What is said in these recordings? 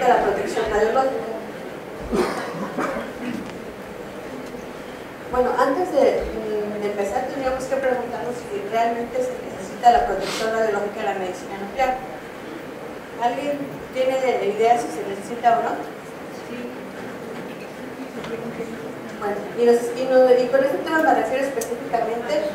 a la protección radiológica. Bueno, antes de empezar tendríamos que preguntarnos si realmente se necesita la protección radiológica de la medicina nuclear. ¿Alguien tiene idea si se necesita o no? Sí. Bueno, y con este tema me refiero específicamente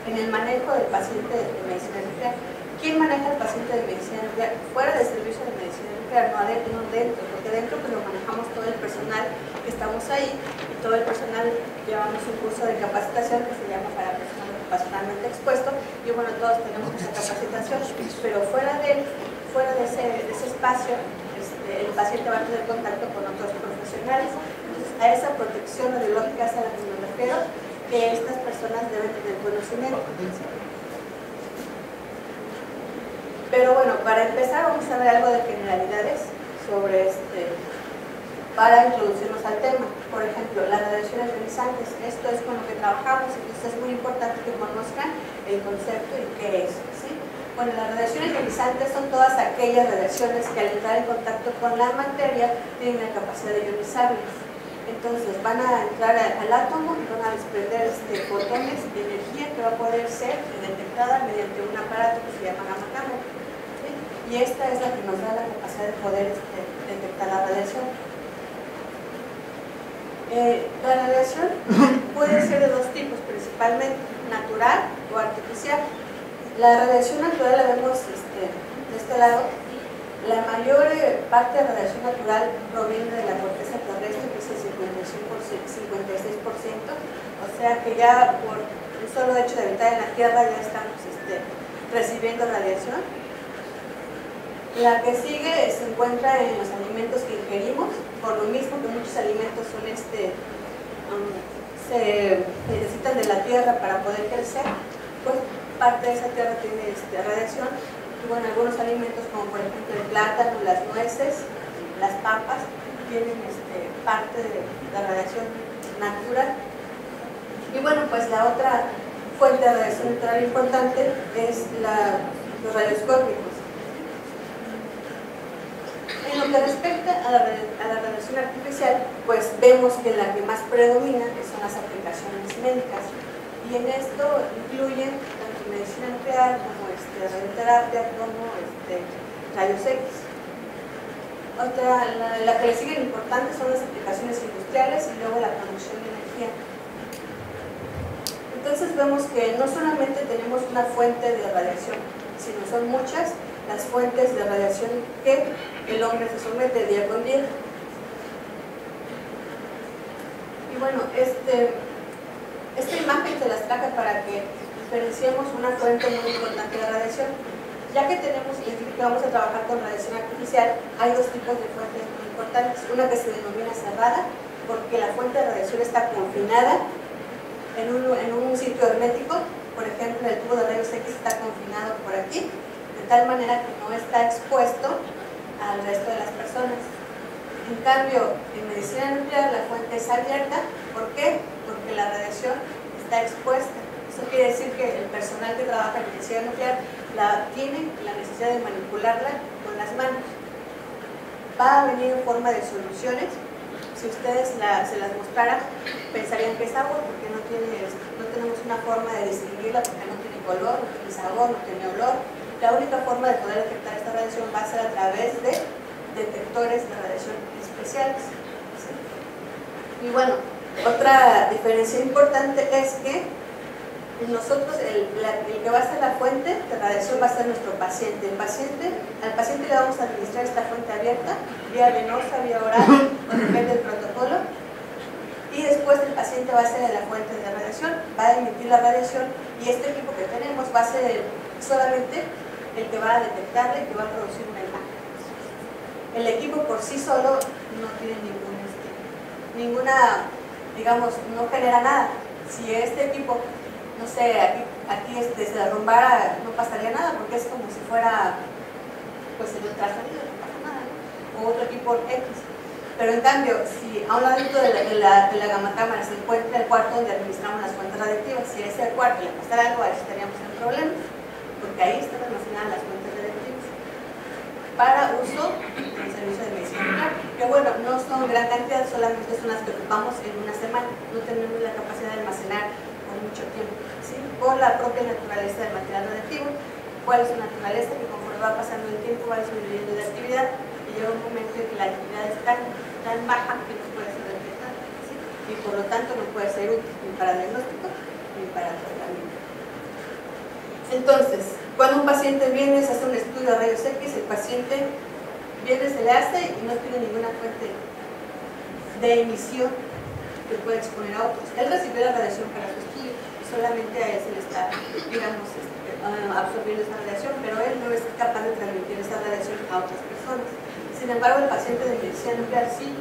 en el manejo del paciente de medicina nuclear. ¿Quién maneja al paciente de medicina nuclear? Fuera del servicio de medicina nuclear, no dentro, porque dentro pues lo manejamos todo el personal que estamos ahí, y todo el personal llevamos un curso de capacitación que se llama para personal ocupacionalmente expuesto, y bueno, todos tenemos esa capacitación, pero fuera de ese espacio, el paciente va a tener contacto con otros profesionales. Entonces, a esa protección radiológica es a la que me refiero, que estas personas deben tener conocimiento. Pero bueno, para empezar vamos a ver algo de generalidades sobre para introducirnos al tema. Por ejemplo, las radiaciones ionizantes, esto es con lo que trabajamos, entonces es muy importante que conozcan el concepto y qué es, ¿sí? Bueno, las radiaciones ionizantes son todas aquellas radiaciones que al entrar en contacto con la materia tienen la capacidad de ionizarlos. Entonces van a entrar al átomo y van a desprender fotones de energía que va a poder ser detectada mediante un aparato que se llama gamma cámara. Y esta es la que nos da la capacidad de poder detectar la radiación. La radiación puede ser de dos tipos, principalmente natural o artificial. La radiación natural la vemos de este lado. La mayor parte de la radiación natural proviene de la corteza terrestre, que es el 56%, o sea que ya por el solo hecho de habitar en la Tierra ya estamos recibiendo radiación. La que sigue se encuentra en los alimentos que ingerimos, por lo mismo que muchos alimentos son se necesitan de la tierra para poder crecer, pues parte de esa tierra tiene radiación. Y bueno, algunos alimentos como por ejemplo el plátano, las nueces, las papas, tienen parte de la radiación natural. Y bueno, pues la otra fuente de radiación natural importante es los rayos cósmicos. En lo que respecta a la radiación artificial, pues vemos que la que más predomina son las aplicaciones médicas, y en esto incluyen tanto medicina nuclear como radioterapia, como rayos X. La que le siguen importante son las aplicaciones industriales y luego la producción de energía. Entonces vemos que no solamente tenemos una fuente de radiación, sino son muchas las fuentes de radiación que el hombre se somete día con día. Y bueno, esta imagen se las traje para que diferenciemos una fuente muy importante de radiación. Ya que tenemos identificado que vamos a trabajar con radiación artificial, hay dos tipos de fuentes muy importantes. Una que se denomina cerrada, porque la fuente de radiación está confinada en un sitio hermético. Por ejemplo, el tubo de rayos X está confinado por aquí, de tal manera que no está expuesto al resto de las personas. En cambio, en medicina nuclear la fuente es abierta. ¿Por qué? Porque la radiación está expuesta. Eso quiere decir que el personal que trabaja en medicina nuclear tiene la necesidad de manipularla con las manos. Va a venir en forma de soluciones. Si ustedes se las mostraran, pensarían que es agua, porque no tenemos una forma de distinguirla, porque no tiene color, no tiene sabor, no tiene olor. La única forma de poder detectar esta radiación va a ser a través de detectores de radiación especiales. ¿Sí? Y bueno, otra diferencia importante es que nosotros, el que va a ser la fuente de radiación va a ser nuestro paciente. Al paciente le vamos a administrar esta fuente abierta, vía venosa, vía oral, o depende del protocolo. Y después el paciente va a ser la fuente de radiación, va a emitir la radiación, y este equipo que tenemos va a ser solamente el que va a detectarle y que va a producir una imagen. El equipo por sí solo no tiene ninguna, digamos, no genera nada. Si este equipo, no sé, aquí se derrumbara, no pasaría nada, porque es como si fuera pues el ultrasonido, no pasa nada, ¿no? O otro equipo X. Pero en cambio, si a un ladito de la gamma cámara se encuentra el cuarto donde administramos las fuentes radiactivas, si a ese cuarto le pasara algo, ahí estaríamos en problemas, porque ahí están almacenadas las fuentes radiactivas. para uso en servicio de medicina nuclear. Que bueno, no son gran cantidad, solamente son las que ocupamos en una semana. No tenemos la capacidad de almacenar por mucho tiempo, ¿sí? Por la propia naturaleza del material radiactivo. ¿Cuál es su naturaleza? Que conforme va pasando el tiempo va disminuyendo de actividad y llega un momento en que la actividad es tan baja que no puede ser detectada, ¿sí? Y por lo tanto no puede ser útil ni para diagnóstico ni para tratamiento. Entonces, cuando un paciente viene, se hace un estudio de rayos X, el paciente viene, se le hace y no tiene ninguna fuente de emisión que pueda exponer a otros. Él recibió la radiación para su estudio y solamente a él se le está, digamos, absorbiendo esa radiación, pero él no es capaz de transmitir esa radiación a otras personas. Sin embargo, el paciente de medicina nuclear sí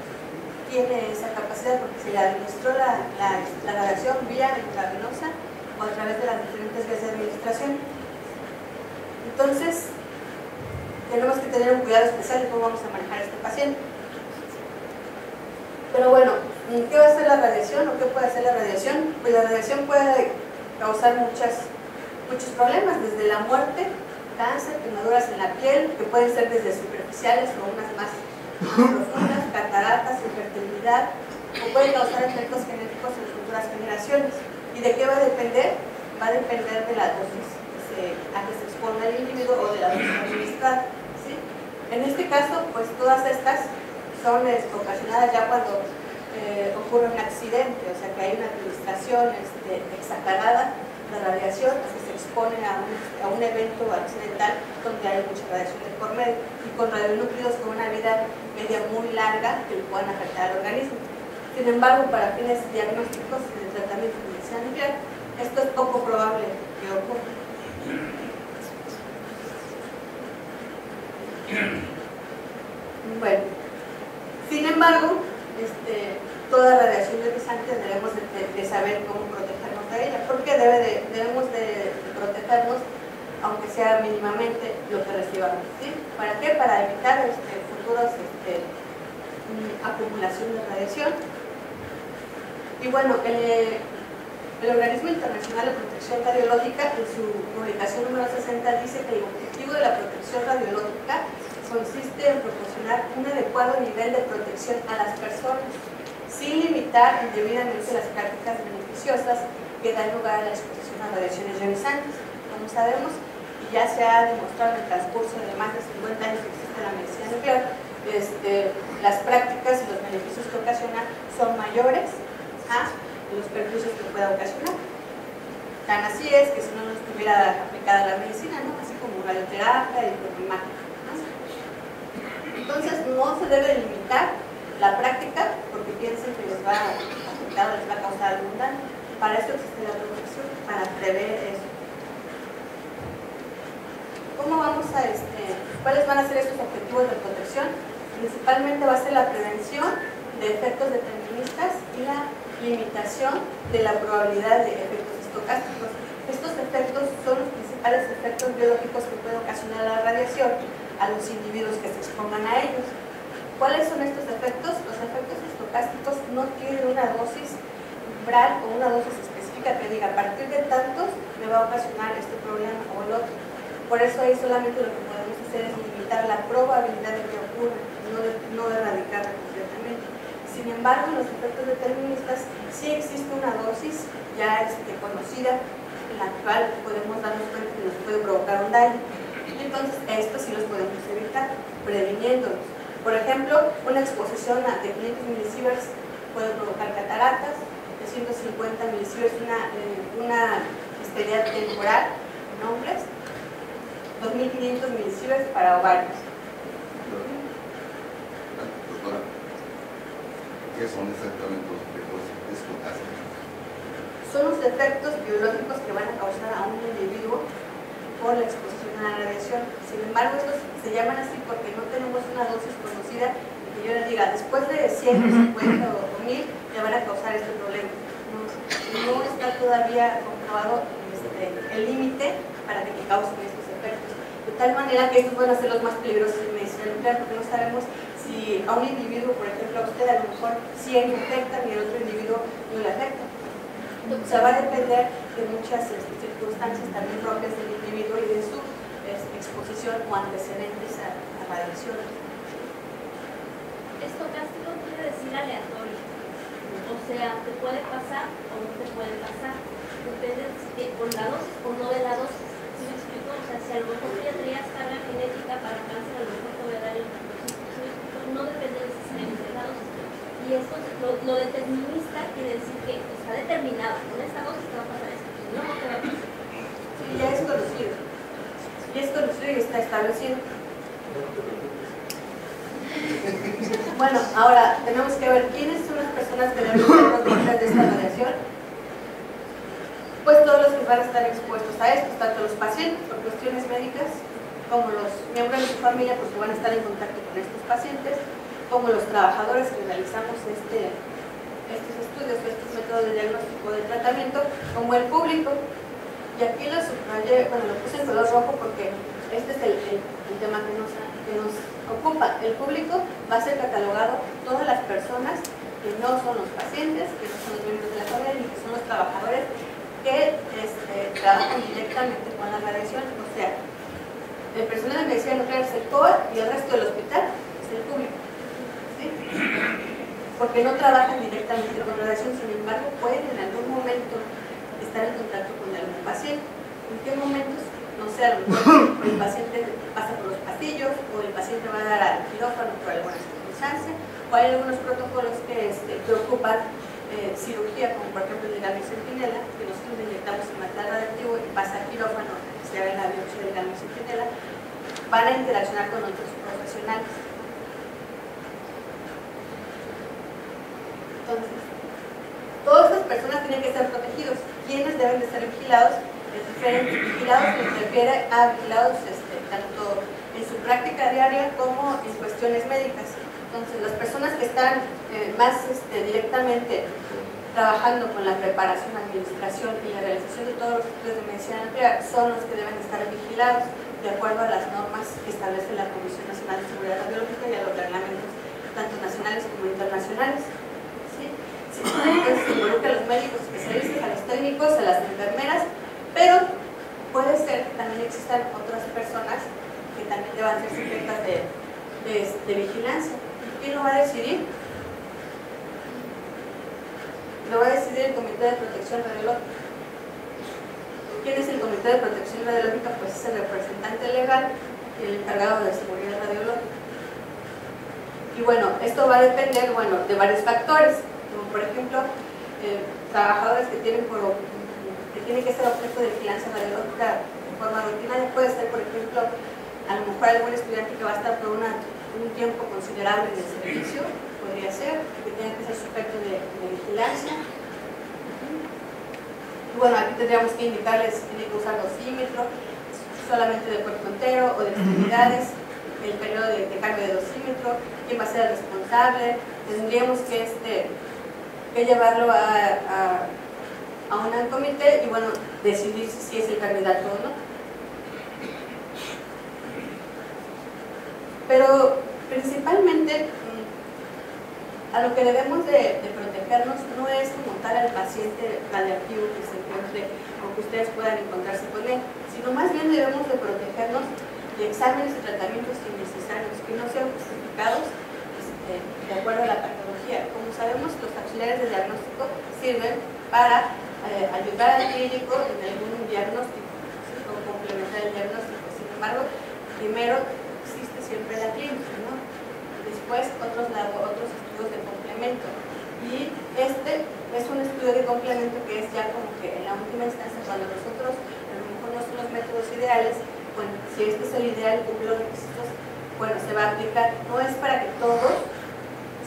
tiene esa capacidad porque se le administró la radiación vía intravenosa o a través de las diferentes vías de administración. Entonces, tenemos que tener un cuidado especial de cómo vamos a manejar a este paciente. Pero bueno, ¿qué va a hacer la radiación o qué puede hacer la radiación? Pues la radiación puede causar muchos problemas, desde la muerte, cáncer, quemaduras en la piel, que pueden ser desde superficiales o unas más profundas, cataratas, infertilidad, o puede causar efectos genéticos en futuras generaciones. ¿Y de qué va a depender? Va a depender de la dosis a que se exponga el individuo o de la dosis administrada, ¿sí? En este caso, pues todas estas son ocasionadas ya cuando ocurre un accidente, o sea que hay una administración exagerada de radiación, que se expone a un evento accidental donde hay mucha radiación de por medio y con radionúclidos con una vida media muy larga que le puedan afectar al organismo. Sin embargo, para fines diagnósticos y de tratamiento de medicina nuclear, esto es poco probable que ocurra. Bueno, sin embargo, toda radiación ionizante debemos de saber cómo protegernos de ella, porque debemos de protegernos, aunque sea mínimamente, lo que recibamos, ¿sí? ¿Para qué? Para evitar futuras acumulación de radiación. Y bueno, el Organismo Internacional de Protección Radiológica, en su publicación número 60, dice que el objetivo de la protección radiológica consiste en proporcionar un adecuado nivel de protección a las personas, sin limitar indebidamente las prácticas beneficiosas que dan lugar a la exposición a radiaciones ionizantes. Como sabemos, y ya se ha demostrado en el transcurso de más de 50 años que existe la medicina nuclear, las prácticas y los beneficios que ocasiona son mayores a los perjuicios que pueda ocasionar. Tan así es que si no estuviera aplicada la medicina, ¿no? Así como radioterapia y imagen, ¿no? Entonces no se debe limitar la práctica porque piensen que les va a afectar o les va a causar algún daño. Para eso existe la protección, para prever eso. ¿Cómo vamos a cuáles van a ser estos objetivos de protección? Principalmente va a ser la prevención de efectos deterministas y la limitación de la probabilidad de efectos estocásticos. Estos efectos son los principales efectos biológicos que puede ocasionar la radiación a los individuos que se expongan a ellos. ¿Cuáles son estos efectos? Los efectos estocásticos no tienen una dosis umbral o una dosis específica que diga a partir de tantos me va a ocasionar este problema o el otro. Por eso ahí solamente lo que podemos hacer es limitar la probabilidad de que ocurra, no erradicarla completamente. Sin embargo, en los efectos deterministas sí existe una dosis ya conocida en la cual podemos darnos cuenta que nos puede provocar un daño. Entonces, estos sí los podemos evitar, previniéndolos. Por ejemplo, una exposición de 500 milisieverts puede provocar cataratas, de 150 milisieverts una esterilidad temporal en hombres, 2500 milisieverts para ovarios. Doctora, ¿qué son exactamente los efectos estocásticos? Son los efectos biológicos que van a causar a un individuo por la exposición a la radiación. Sin embargo, estos se llaman así porque no tenemos una dosis conocida que yo les diga, después de 100, 50 o 1000 le van a causar este problema. No está todavía comprobado el límite para que te causen estos efectos. De tal manera que estos van a ser los más peligrosos en medicina nuclear porque no sabemos si a un individuo, por ejemplo a usted, a lo mejor 100 le afectan y al otro individuo no le afecta. O sea, va a depender de muchas circunstancias también propias del individuo y de su exposición o antecedentes a radiación. radiación. Estocástico quiere decir aleatorio. O sea, te puede pasar o no te puede pasar. Depende con la dosis o no de la dosis. ¿Sí me explico? O sea, si a lo mejor tú ya tenías carga genética para cáncer, a lo mejor te voy a dar el diagnóstico. ¿Sí me explico? No depende necesariamente de la dosis. Y esto, lo determinista quiere decir que está determinado. Con esta dosis te va a pasar esto. Si no, no te va a pasar. Sí, ya es conocido. Ya es conocido y está establecido. Bueno, ahora tenemos que ver quiénes son las personas que deben ser protegidas de esta radiación. Pues todos los que van a estar expuestos a esto, tanto los pacientes por cuestiones médicas, como los miembros de su familia, porque van a estar en contacto con estos pacientes, como los trabajadores que realizamos estos estudios, estos métodos de diagnóstico de tratamiento, como el público. Y aquí lo subrayé, bueno, lo puse en color rojo porque este es el tema que nos ocupa. El público va a ser catalogado todas las personas que no son los pacientes, que no son los miembros de la familia, ni que son los trabajadores que trabajan directamente con la radiación. O sea, el personal de medicina nuclear es el COA y el resto del hospital es el público, ¿sí? Porque no trabajan directamente con radiación, sin embargo pueden en algún momento estar en contacto con algún paciente. ¿En qué momentos? No sé, a lo mejor el paciente pasa por los pasillos o el paciente va a dar al quirófano por alguna circunstancia, o hay algunos protocolos que ocupan cirugía, como por ejemplo el de Gamma Centinela, que nosotros le inyectamos el material radioactivo y pasa al quirófano, se haga la biopsia de Gamma Centinela, van a interaccionar con otros profesionales. Entonces, todas estas personas tienen que ser protegidos. ¿Quiénes deben de ser vigilados? Es diferente. Vigilados se refiere a vigilados tanto en su práctica diaria como en cuestiones médicas. Entonces, las personas que están más directamente trabajando con la preparación, administración y la realización de todos los estudios de medicina nuclear son los que deben estar vigilados de acuerdo a las normas que establece la Comisión Nacional de Seguridad Radiológica y a los reglamentos tanto nacionales como internacionales. ¿Sí? Sí, entonces se involucra a los médicos especialistas, a los técnicos, a las enfermeras, pero puede ser que también existan otras personas que también deban ser sujetas de vigilancia. ¿Quién lo va a decidir? Lo va a decidir el Comité de Protección Radiológica. ¿Quién es el Comité de Protección Radiológica? Pues es el representante legal y el encargado de seguridad radiológica. Y bueno, esto va a depender, de varios factores, como por ejemplo, trabajadores que tienen que ser objeto de vigilancia radiológica de forma rutinaria. Puede ser, por ejemplo, a lo mejor algún estudiante que va a estar por un tiempo considerable en el servicio, podría ser, que tenga que ser sujeto de vigilancia. Y bueno, aquí tendríamos que indicarles si tiene que usar dosímetro, solamente de cuerpo entero o de extremidades, el periodo de cambio de dosímetro, quién va a ser el responsable. Tendríamos que llevarlo a un comité y decidir si es el candidato o no. Pero principalmente a lo que debemos de protegernos no es como tal al paciente radiactivo que se encuentre o que ustedes puedan encontrarse con él, sino más bien debemos de protegernos de exámenes y tratamientos innecesarios que no sean justificados de acuerdo a la patología. Como sabemos, los auxiliares de diagnóstico sirven para ayudar al clínico en algún diagnóstico, ¿sí? O complementar el diagnóstico. Sin embargo, primero existe siempre la clínica, ¿no? Después otros estudios de complemento. Y este es un estudio de complemento que es ya como que en la última instancia, cuando nosotros a lo mejor no son los métodos ideales, si este es el ideal, cumple los requisitos, se va a aplicar. No es para que todos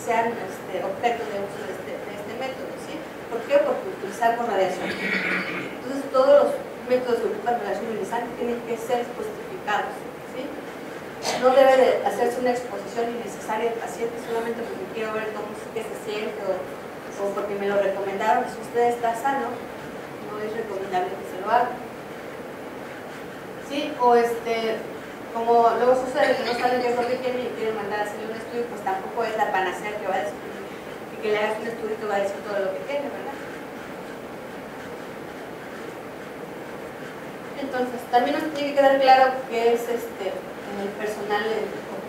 sean objeto de uso de este método, ¿sí? ¿Por qué? Porque utilizamos radiación. Entonces todos los métodos que ocupan radiación ionizante tienen que ser justificados, ¿sí? No debe de hacerse una exposición innecesaria al paciente solamente porque quiero ver qué se siente o porque me lo recomendaron. Si usted está sano, no es recomendable que se lo haga, ¿sí? O como luego sucede que no saben qué es lo que quieren y quieren mandar a hacerle un estudio, pues tampoco es la panacea que va a decir que le hagas un estudio que va a decir todo lo que tiene, ¿verdad? Entonces, también nos tiene que quedar claro qué es el personal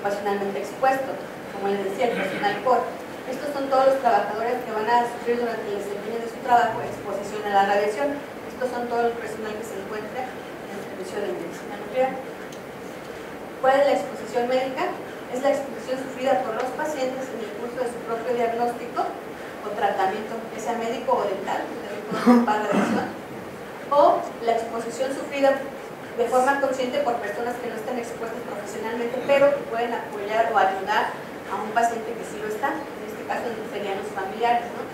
ocupacionalmente expuesto, como les decía, el personal core. Estos son todos los trabajadores que van a sufrir durante el desempeño de su trabajo exposición a la radiación. Estos son todo el personal que se encuentra en el servicio de medicina nuclear. ¿Cuál es la exposición médica? Es la exposición sufrida por los pacientes en el curso de su propio diagnóstico o tratamiento, que sea médico o dental, que también puede ocupar radiación, o la exposición sufrida de forma consciente por personas que no están expuestas profesionalmente, pero que pueden apoyar o ayudar a un paciente que sí lo está. En este caso serían los familiares, ¿no?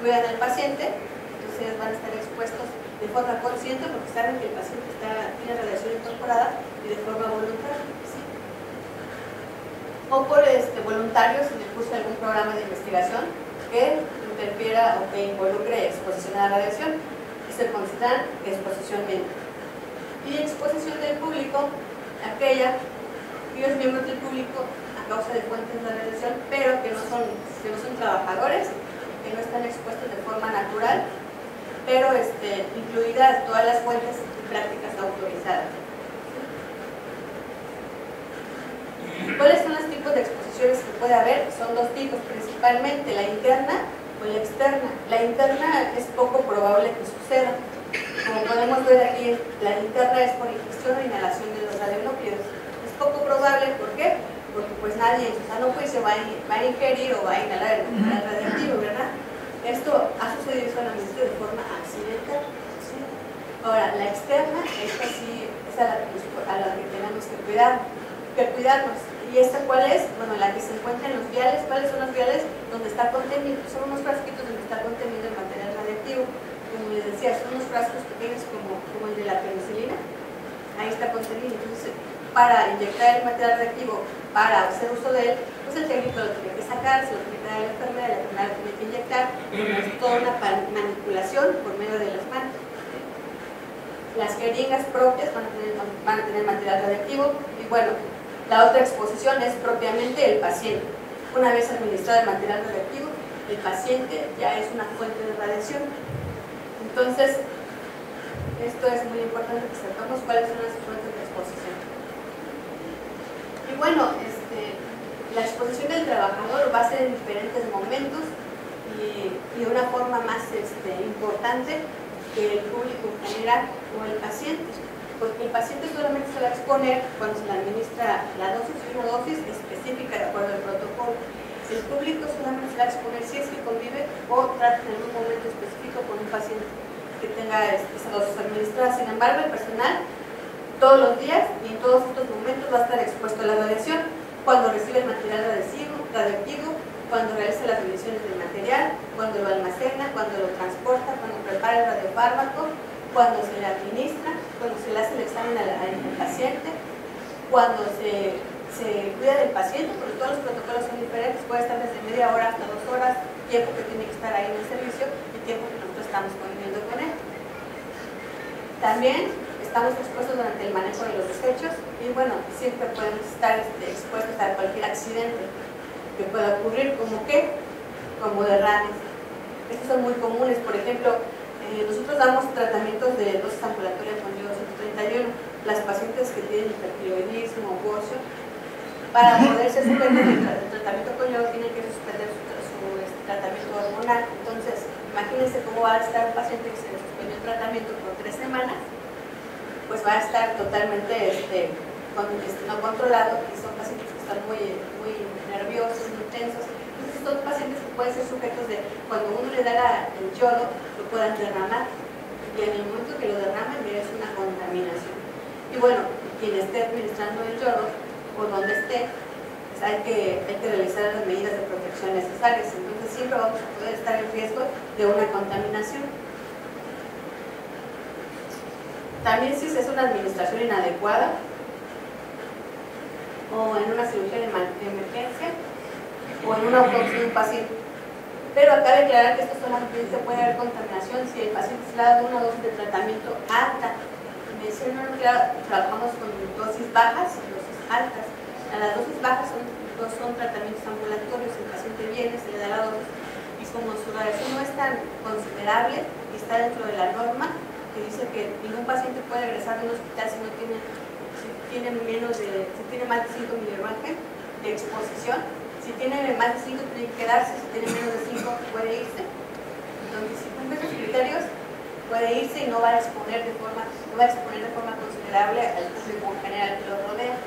Cuidan al paciente, entonces ellos van a estar expuestos de forma consciente porque saben que el paciente tiene radiación incorporada y de forma voluntaria, ¿sí? O por voluntarios en el curso de algún programa de investigación que interfiera o que involucre exposición a la radiación, y se consideran exposición médica. Y exposición del público, aquellos miembros del público a causa de fuentes de radiación, pero que no son trabajadores, que no están expuestos de forma natural, pero incluidas todas las fuentes y prácticas autorizadas. ¿Cuáles son los tipos de exposiciones que puede haber? Son dos tipos principalmente, la interna o la externa. La interna es poco probable que suceda. Como podemos ver aquí, la interna es por ingestión o inhalación de los radionúclidos. Es poco probable, ¿por qué? Porque pues nadie en su sano juicio va a ingerir o va a inhalar el material radiactivo, ¿verdad? Esto ha sucedido solamente de forma accidental, ¿sí? Ahora, la externa, esta sí es a la que tenemos que cuidarnos. ¿Y esta cuál es? Bueno, la que se encuentra en los viales. ¿Cuáles son los viales? Donde está contenido, son unos frasquitos donde está contenido el material radiactivo. Como les decía, son unos frascos pequeños como el de la penicilina. Ahí está contenido. Entonces, para inyectar el material radiactivo, para hacer uso de él, pues el técnico lo tiene que sacar, se lo tiene que dar a la enfermera lo tiene que inyectar. Es toda una manipulación por medio de las manos. Las jeringas propias van a tener material radiactivo. Y bueno, la otra exposición es propiamente el paciente. Una vez administrado el material radiactivo, el paciente ya es una fuente de radiación. Entonces, esto es muy importante que sepamos cuáles son las fuentes de exposición. Y bueno, la exposición del trabajador va a ser en diferentes momentos y de una forma más importante que el público en general o el paciente. Porque el paciente solamente se va a exponer cuando se le administra la dosis y una dosis específica de acuerdo al protocolo. El público solamente se va a exponer si es que convive o trata en un momento específico con un paciente que tenga esa dosis administrada. Sin embargo, el personal todos los días y en todos estos momentos va a estar expuesto a la radiación cuando recibe el material radioactivo, cuando realiza las mediciones del material, cuando lo almacena, cuando lo transporta, cuando prepara el radiofármaco, cuando se le administra, cuando se le hace el examen al paciente, cuando se cuida del paciente, porque todos los protocolos son diferentes, puede estar desde media hora hasta 2 horas, tiempo que tiene que estar ahí en el servicio y tiempo que nosotros estamos conviviendo con él. También estamos expuestos durante el manejo de los desechos y bueno, siempre podemos estar expuestos a cualquier accidente que pueda ocurrir, como derrames. Estos son muy comunes, por ejemplo, nosotros damos tratamientos de dosis ambulatorias con yodo 131. Las pacientes que tienen hipertiroidismo o bocio, para poder ser suspender el tratamiento con yodo, tienen que suspender su tratamiento hormonal. Entonces, imagínense cómo va a estar un paciente que se le suspendió el tratamiento por 3 semanas, pues va a estar totalmente con el intestino controlado, y son pacientes que están muy nerviosos, muy tensos. Entonces, son pacientes que pueden ser sujetos de, cuando uno le da el yodo, lo puedan derramar, y en el momento que lo derraman ya es una contaminación. Y bueno, quien esté administrando el yodo o donde esté, pues hay que realizar las medidas de protección necesarias. Entonces siempre vamos a poder estar en riesgo de una contaminación. También si se hace una administración inadecuada o en una cirugía de emergencia o en una autopsia de un paciente. Pero acá de aclarar que esto solamente puede haber contaminación si el paciente se le ha dado una dosis de tratamiento alta. En medicina nuclear trabajamos con dosis bajas y dosis altas. Las dosis bajas son tratamientos ambulatorios, el paciente viene, se le da la dosis y como su radiación no es tan considerable y está dentro de la norma que dice que ningún paciente puede regresar de un hospital si tiene más de 5 milimargen de exposición. Si tiene más de 5 tiene que quedarse, si tiene menos de 5 puede irse. Entonces, si cumple esos criterios, puede irse y no va a exponer de forma considerable al público en general que lo rodea.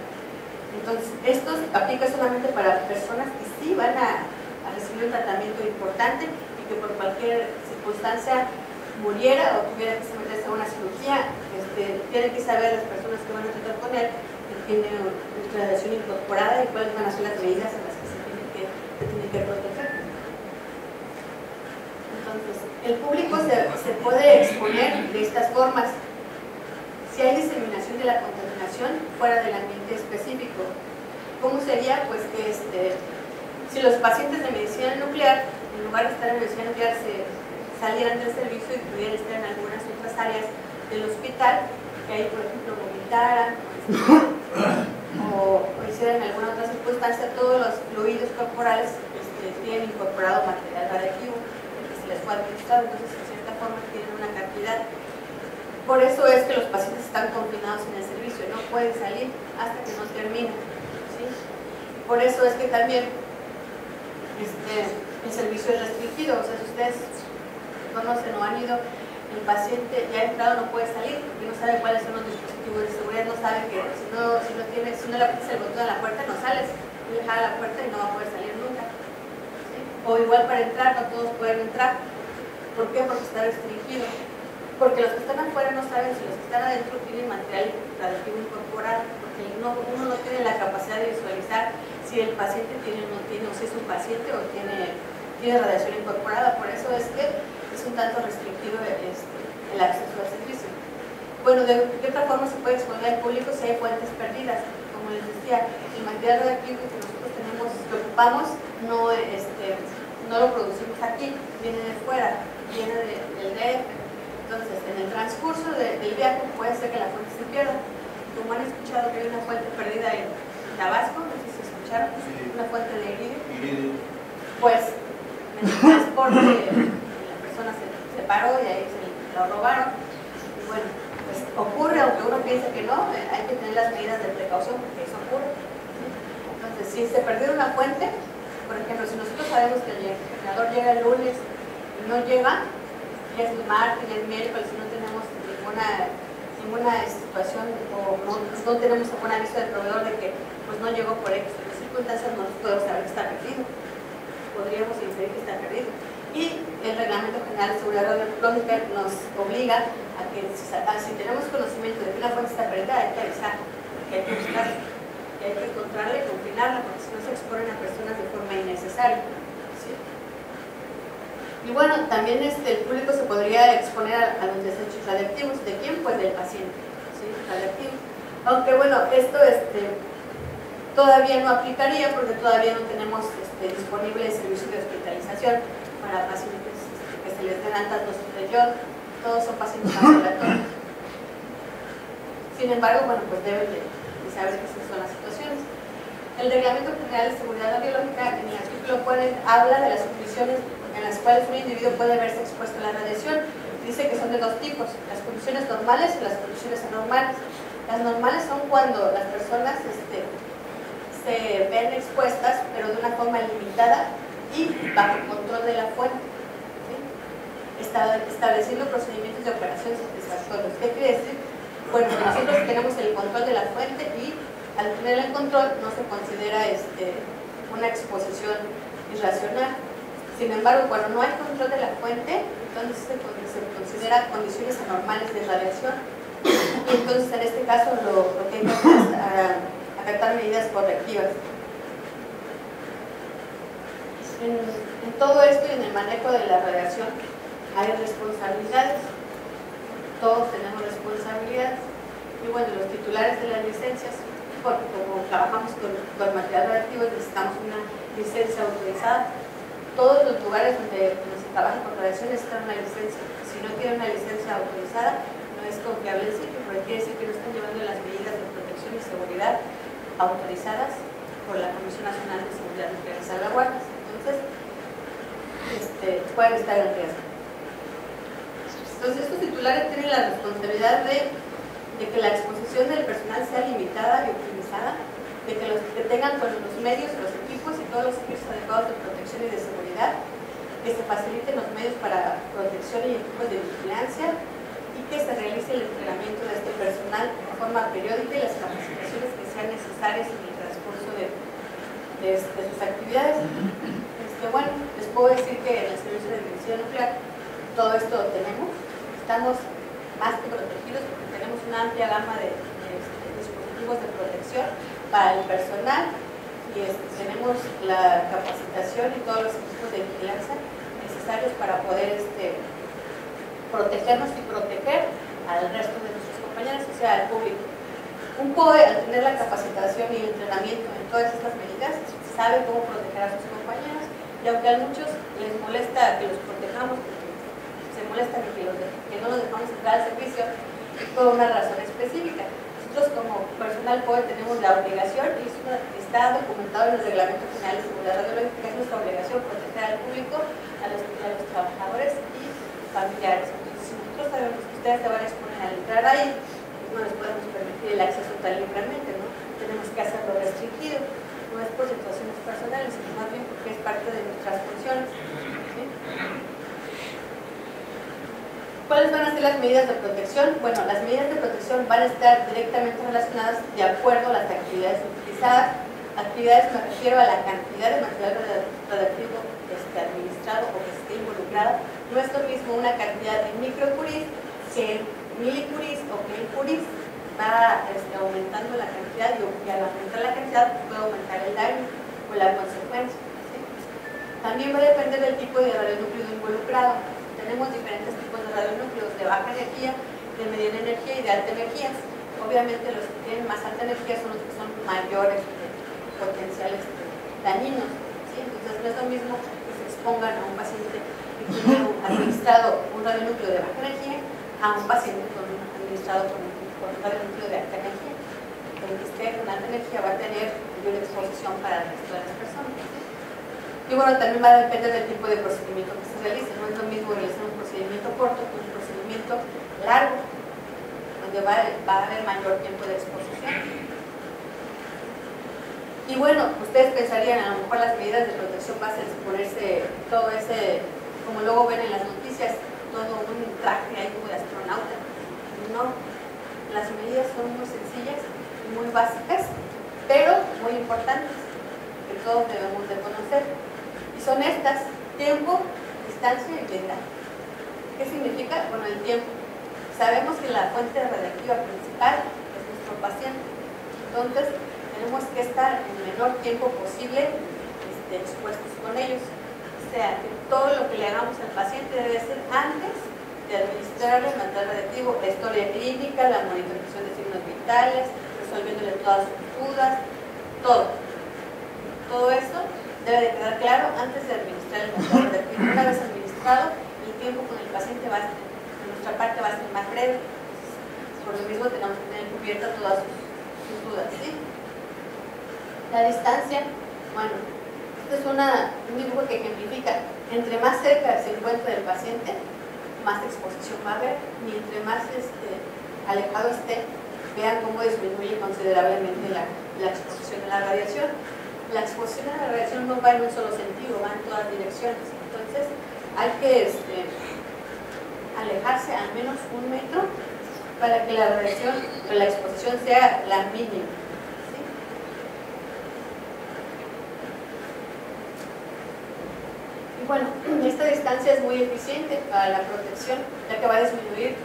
Entonces, esto se aplica solamente para personas que sí van a recibir un tratamiento importante y que por cualquier circunstancia muriera o tuviera que someterse a una cirugía. Tienen que saber las personas que van a tratar con él que tiene una radiación incorporada y cuáles van a ser las medidas en las que se tiene que proteger. Entonces, el público se puede exponer de estas formas. Si hay diseminación de la contaminación fuera del ambiente específico, ¿cómo sería? Pues que si los pacientes de medicina nuclear, en lugar de estar en medicina nuclear, salieran del servicio y pudieran estar en algunas otras áreas del hospital, que ahí, por ejemplo, vomitaran o hicieran alguna otra circunstancia, todos los fluidos corporales tienen incorporado material radiactivo que se les fue administrado, entonces en cierta forma tienen una cantidad. Por eso es que los pacientes están confinados en el servicio, no pueden salir hasta que no terminen, ¿sí? Por eso es que también el servicio es restringido. O sea, si ustedes conocen o han ido, el paciente ya entrado no puede salir porque no sabe cuáles son los dispositivos de seguridad, no sabe que si no le apretas el botón de la puerta no sales, y le jala la puerta y no va a poder salir nunca, ¿sí? O igual para entrar, no todos pueden entrar. ¿Por qué? Porque está restringido. Porque los que están afuera no saben si los que están adentro tienen material radiactivo incorporado, porque uno no tiene la capacidad de visualizar si el paciente tiene o no tiene, o si es un paciente o tiene radiación incorporada. Por eso es que es un tanto restringido el acceso al servicio. Bueno, ¿de qué otra forma se puede exponer al público si hay fuentes perdidas? Como les decía, el material radiactivo que nosotros que ocupamos no lo producimos aquí, viene de fuera, viene del DF. Entonces, en el transcurso del viaje puede ser que la fuente se pierda. Como han escuchado que hay una fuente perdida en Tabasco, no sé si escucharon, una fuente de iridio, pues en el transporte la persona se paró y ahí se lo robaron. Y bueno, pues ocurre, aunque uno piense que no, hay que tener las medidas de precaución porque eso ocurre, ¿sí? Entonces, si se perdió una fuente, por ejemplo, si nosotros sabemos que el generador llega el lunes y no llega, ya es el martes, ya es miércoles, si no tenemos ninguna situación o no tenemos algún aviso del proveedor de que pues no llegó por X circunstancias, no podemos saber que está perdido. Podríamos inferir que está perdido. Y el Reglamento General de Seguridad Radiológica nos obliga a que si tenemos conocimiento de que una fuente está perdida, hay que avisar, que hay que buscarla, que hay que encontrarla y confinarla, porque si no se exponen a personas de forma innecesaria. Y bueno, también el público se podría exponer a los desechos radiactivos. ¿De quién? Pues del paciente, ¿sí? Radiactivo. Aunque bueno, esto todavía no aplicaría porque todavía no tenemos disponible el servicio de hospitalización para pacientes que se les den altas dosis de yodo. Todos son pacientes ambulatorios. Sin embargo, bueno, pues deben de saber que esas son las situaciones. El Reglamento General de Seguridad Radiológica, en el artículo 40, habla de las condiciones en las cuales un individuo puede verse expuesto a la radiación. Dice que son de dos tipos, las condiciones normales y las condiciones anormales. Las normales son cuando las personas se ven expuestas, pero de una forma limitada y bajo control de la fuente, ¿sí? Estableciendo procedimientos de operación satisfactorios. ¿Qué quiere decir? Bueno, nosotros tenemos el control de la fuente y al tener el control no se considera una exposición irracional. Sin embargo, cuando no hay control de la fuente, entonces se considera condiciones anormales de radiación. Y entonces, en este caso, lo que hay que hacer es acatar medidas correctivas. En todo esto y en el manejo de la radiación hay responsabilidades. Todos tenemos responsabilidades. Y bueno, los titulares de las licencias, porque como trabajamos con material radiactivo, necesitamos una licencia autorizada. Todos los lugares donde se trabaja con radiación necesitan una licencia. Si no tienen una licencia autorizada, no es confiable el sitio, porque quiere decir que no están llevando las medidas de protección y seguridad autorizadas por la Comisión Nacional de Seguridad Nuclear y Salvaguardas. Entonces, pueden estar en riesgo. Entonces, estos titulares tienen la responsabilidad de de que la exposición del personal sea limitada y optimizada, de que tengan con los medios, los equipos y todos los servicios adecuados de protección y de seguridad, que se faciliten los medios para protección y equipos de vigilancia y que se realice el entrenamiento de este personal de forma periódica y las capacitaciones que sean necesarias en el transcurso de sus actividades. Bueno, les puedo decir que en el Servicio de Medicina Nuclear todo esto lo tenemos, estamos más que protegidos porque tenemos una amplia gama de dispositivos de protección para el personal y tenemos la capacitación y todos los equipos de vigilancia necesarios para poder protegernos y proteger al resto de nuestros compañeros, o sea, al público. Un POE, al tener la capacitación y el entrenamiento en todas estas medidas, sabe cómo proteger a sus compañeros, y aunque a muchos les molesta que los protejamos, porque se molestan que no los dejamos entrar al servicio, es por una razón específica. Nosotros como personal POE tenemos la obligación, y está documentado en el Reglamento General de Seguridad Radiológica, que es nuestra obligación proteger al público, a los trabajadores y familiares. Entonces, si nosotros sabemos que ustedes se van a exponer al entrar ahí, pues no les podemos permitir el acceso tan libremente, ¿no? Tenemos que hacerlo restringido. No es por situaciones personales, sino más bien porque es parte de nuestras funciones. ¿Sí? ¿Cuáles van a ser las medidas de protección? Bueno, las medidas de protección van a estar directamente relacionadas de acuerdo a las actividades utilizadas. Actividades me refiero a la cantidad de material radioactivo administrado o que esté involucrado. No es lo mismo una cantidad de microcurís que en milicurís o que en curís. Va aumentando la cantidad y al aumentar la cantidad puede aumentar el daño o la consecuencia. ¿Sí? También va a depender del tipo de radionúcleo involucrado. Tenemos diferentes tipos de radionúcleos de baja energía, de mediana energía y de alta energía. Obviamente los que tienen más alta energía son los que son mayores potenciales dañinos. ¿Sí? Entonces no es lo mismo que se expongan a un paciente que tiene administrado un radionúcleo de baja energía a un paciente administrado con un radionúcleo de alta energía. El que esté con alta energía va a tener mayor exposición para el resto de las personas. Y bueno, también va a depender del tipo de procedimiento que se realice. No es lo mismo realizar un procedimiento corto que un procedimiento largo, donde va a haber mayor tiempo de exposición. Y bueno, ustedes pensarían, a lo mejor las medidas de protección va a ser ponerse todo ese, como luego ven en las noticias, todo un traje ahí como de astronauta. No. Las medidas son muy sencillas y muy básicas, pero muy importantes, que todos debemos de conocer. Y son estas: tiempo, distancia y vendaje. ¿Qué significa? Bueno, el tiempo. Sabemos que la fuente radiactiva principal es nuestro paciente. Entonces, tenemos que estar en el menor tiempo posible expuestos con ellos. O sea, que todo lo que le hagamos al paciente debe ser antes de administrarle el material radiactivo, la historia clínica, la monitorización de signos vitales, resolviéndole todas sus dudas, todo eso debe de quedar claro antes de administrar el material radiactivo. Una vez administrado, el tiempo con el paciente de nuestra parte va a ser más breve. Por lo mismo tenemos que tener cubiertas todas sus dudas. ¿Sí? La distancia, bueno, este es un dibujo que ejemplifica: entre más cerca se encuentra el paciente, más exposición va a haber, y entre más alejado esté, vean cómo disminuye considerablemente la exposición a la radiación. La exposición a la radiación no va en un solo sentido, va en todas direcciones. Entonces hay que alejarse al menos 1 metro para que la exposición sea la mínima. Y bueno, esta distancia es muy eficiente para la protección, ya que va a disminuir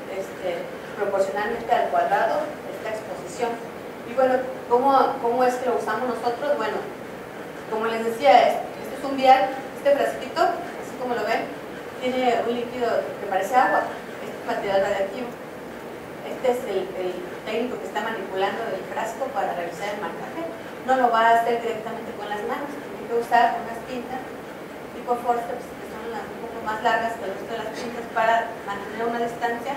proporcionalmente al cuadrado esta exposición. Y bueno, ¿cómo es que lo usamos nosotros? Bueno, como les decía, este es un vial, este frasquito, así como lo ven, tiene un líquido que parece agua, este es material radiactivo. Este es el técnico que está manipulando el frasco para realizar el marcaje. No lo va a hacer directamente con las manos, tiene que usar unas pinzas tipo forceps, que son un poco más largas que el resto de las pinzas, para mantener una distancia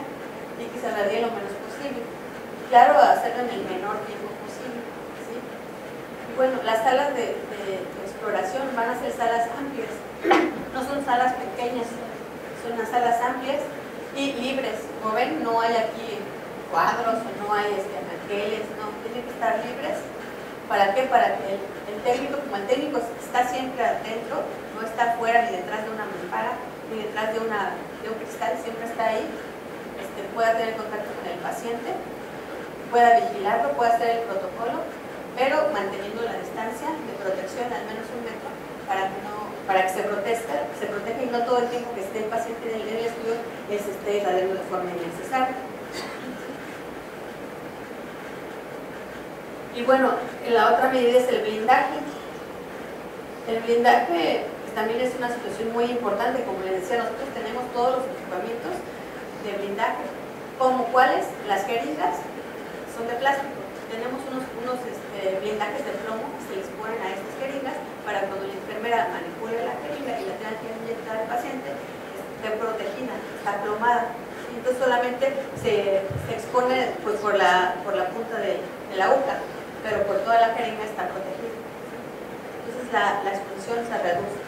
y que se radie lo menos posible. Claro, hacerlo en el menor tiempo posible. ¿Sí? Y bueno, las salas de exploración van a ser salas amplias, no son salas pequeñas, son unas salas amplias y libres. Como ven, no hay aquí cuadros o no no hay anaqueles, no, tienen que estar libres. ¿Para qué? Para que el técnico, como el técnico está siempre adentro, no está afuera ni detrás de una mampara, ni detrás de un cristal, siempre está ahí, pueda tener contacto con el paciente, pueda vigilarlo, pueda hacer el protocolo, pero manteniendo la distancia de protección al menos 1 metro para que se proteja y no todo el tiempo que esté el paciente en el estudio se esté irradiando de forma innecesaria. Y bueno, la otra medida es el blindaje. El blindaje también es una situación muy importante. Como les decía, nosotros tenemos todos los equipamientos de blindaje, como cuáles, las jeringas son de plástico. Tenemos unos blindajes de plomo que se les ponen a estas jeringas para cuando la enfermera manipule la jeringa y la tenga que inyectar al paciente, esté protegida, está plomada. Entonces solamente se expone pues, por la punta de la aguja, pero por toda la jeringa está protegida. Entonces la exposición se reduce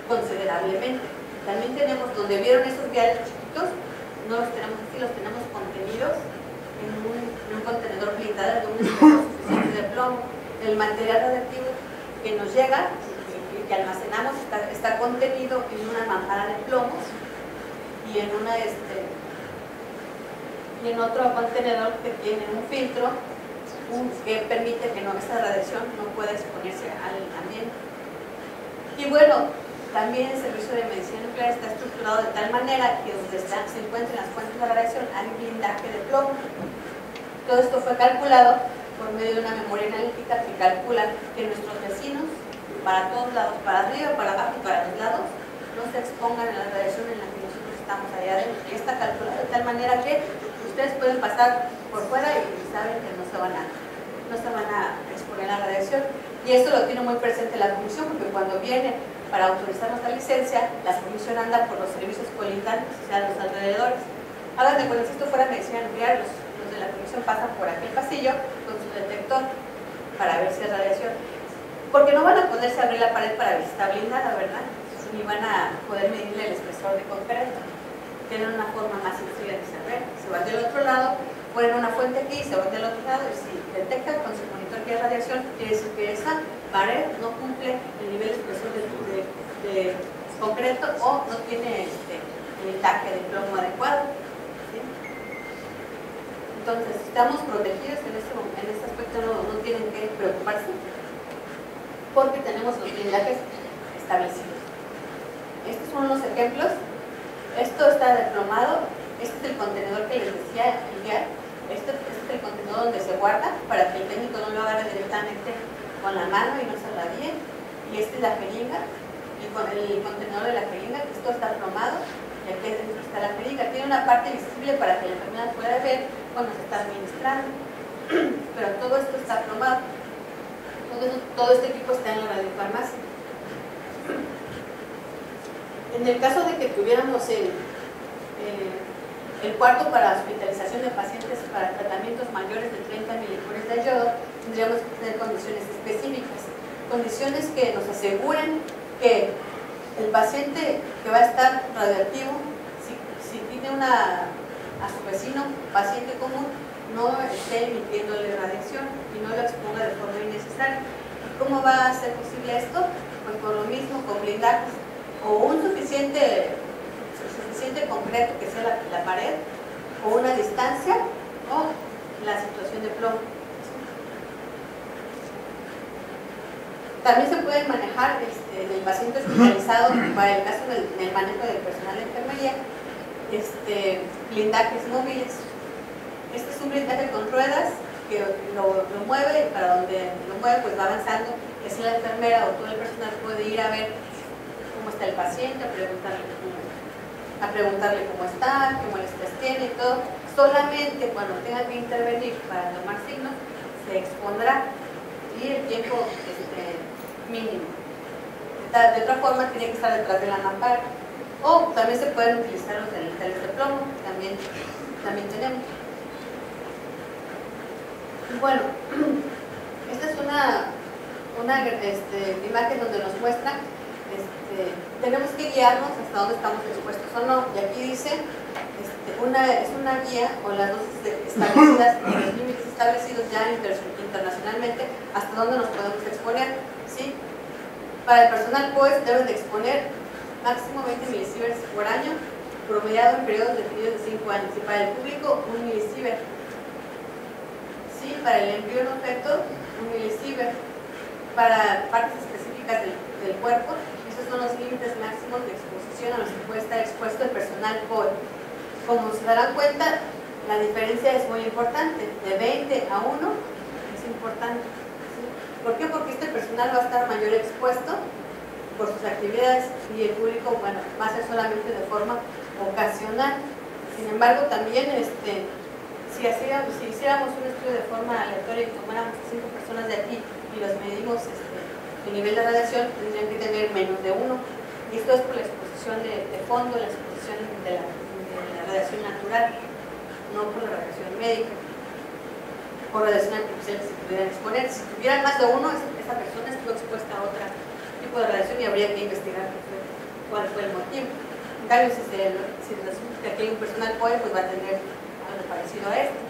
considerablemente. También tenemos, donde vieron esos viales chiquitos, no los tenemos así, los tenemos contenidos en un contenedor blindado de un espesor suficiente de plomo. El material radiactivo que nos llega y que almacenamos está contenido en una mampara de plomo y en otro contenedor que tiene un filtro que permite que esta radiación no pueda exponerse al ambiente. Y bueno, también el servicio de medicina nuclear está estructurado de tal manera que donde se encuentran las fuentes de radiación hay blindaje de plomo. Todo esto fue calculado por medio de una memoria analítica que calcula que nuestros vecinos, para todos lados, para arriba, para abajo y para los lados, no se expongan a la radiación en la que nosotros estamos allá adentro. Y está calculado de tal manera que ustedes pueden pasar por fuera y saben que no se van a exponer a la radiación. Y esto lo tiene muy presente la comisión, porque cuando viene para autorizar nuestra licencia, la comisión anda por los servicios colindantes, o sea, los alrededores. Hagan de cuenta, si esto fuera medicina nuclear, los de la comisión pasan por aquel pasillo con su detector para ver si es radiación. Porque no van a poderse abrir la pared para ver si está blindada, ¿verdad? Ni van a poder medirle el espesor de concreto. Tienen una forma más sencilla de saber. Se van del otro lado, ponen una fuente aquí, se van del otro lado y si detectan con su monitor que hay radiación, quiere decir que esa pared no cumple el nivel de espesor de concreto o no tiene el encaje de plomo adecuado. ¿Sí? Entonces, estamos protegidos en este aspecto, no tienen que preocuparse porque tenemos los blindajes establecidos. Estos son los ejemplos. Esto está deplomado. Este es el contenedor que les decía enviar. Este es el contenedor donde se guarda para que el técnico no lo agarre directamente con la mano y no se radie. Y esta es la jeringa. Y con el contenedor de la jeringa, esto está plomado. Y aquí dentro está la jeringa. Tiene una parte visible para que la enfermera pueda ver cuando se está administrando. Pero todo esto está plomado. Todo este equipo está en la radiofarmacia. En el caso de que tuviéramos el cuarto para hospitalización de pacientes para tratamientos mayores de 30 milicuries de yodo, tendríamos que tener condiciones específicas, condiciones que nos aseguren que el paciente que va a estar radioactivo, si tiene a su vecino, paciente común, no esté emitiéndole radiación y no lo exponga de forma innecesaria. ¿Cómo va a ser posible esto? Pues por lo mismo, con blindajes o un suficiente concreto que sea la pared, o una distancia, o la situación de plomo. También se pueden manejar en el paciente hospitalizado, para el caso del manejo del personal de enfermería, blindajes móviles. Este es un blindaje con ruedas que lo mueve y para donde lo mueve pues va avanzando, que si la enfermera o todo el personal puede ir a ver cómo está el paciente, a preguntarle cómo está, qué molestias tiene y todo. Solamente cuando tenga que intervenir para tomar signos se expondrá y el tiempo mínimo. De otra forma tiene que estar detrás de la mampara. O también se pueden utilizar los delantales de plomo, también tenemos. Bueno, esta es una imagen donde nos muestra, tenemos que guiarnos hasta dónde estamos expuestos o no. Y aquí dice es una guía con las dosis establecidas y los límites establecidos ya internacionalmente hasta dónde nos podemos exponer, ¿sí? Para el personal POES deben de exponer máximo 20 milisieverts por año, promediado en periodos definidos de 5 años, y para el público 1 milisievert. ¿Sí? Para el envío en objeto 1 milisievert. Para partes específicas del cuerpo, esos son los límites máximos de exposición a los que puede estar expuesto el personal POE. Como se darán cuenta, la diferencia es muy importante, de 20 a 1 es importante. ¿Sí? ¿Por qué? Porque este personal va a estar mayor expuesto por sus actividades y el público, bueno, va a ser solamente de forma ocasional. Sin embargo, también si hiciéramos un estudio de forma aleatoria y tomáramos 5 personas de aquí y los medimos el nivel de radiación, tendrían que tener menos de 1. Y esto es por la exposición de fondo, la exposición de la radiación natural, no por la radiación médica, por radiación artificial que se pudieran exponer. Si tuvieran más de 1, esa persona estuvo expuesta a otro tipo de radiación y habría que investigar cuál fue el motivo. En cambio, si resulta que aquí hay un personal POE, pues va a tener algo parecido a esto.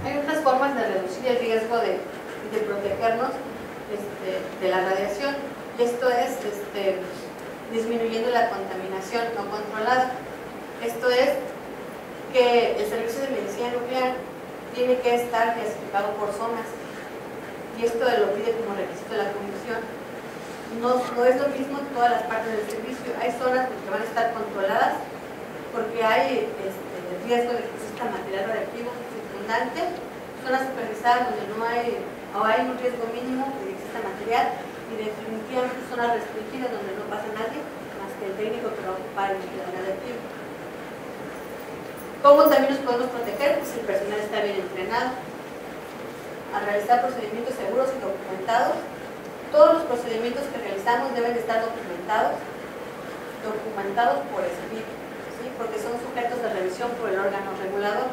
Hay otras formas de reducir el riesgo de protegernos de la radiación, y esto es disminuyendo la contaminación no controlada. Esto es que el servicio de medicina nuclear tiene que estar clasificado por zonas, y esto lo pide como requisito la Comisión. No es lo mismo en todas las partes del servicio. Hay zonas que van a estar controladas porque hay riesgo de que exista material radiactivo circundante, zonas supervisadas donde no hay o hay un riesgo mínimo de que exista material, y definitivamente zonas restringidas donde no pasa nadie más que el técnico que va a ocupar el material radiactivo. ¿Cómo también nos podemos proteger? Pues el personal está bien entrenado a realizar procedimientos seguros y documentados. Todos los procedimientos que realizamos deben de estar documentados por escrito, ¿sí? Porque son sujetos de revisión por el órgano regulador.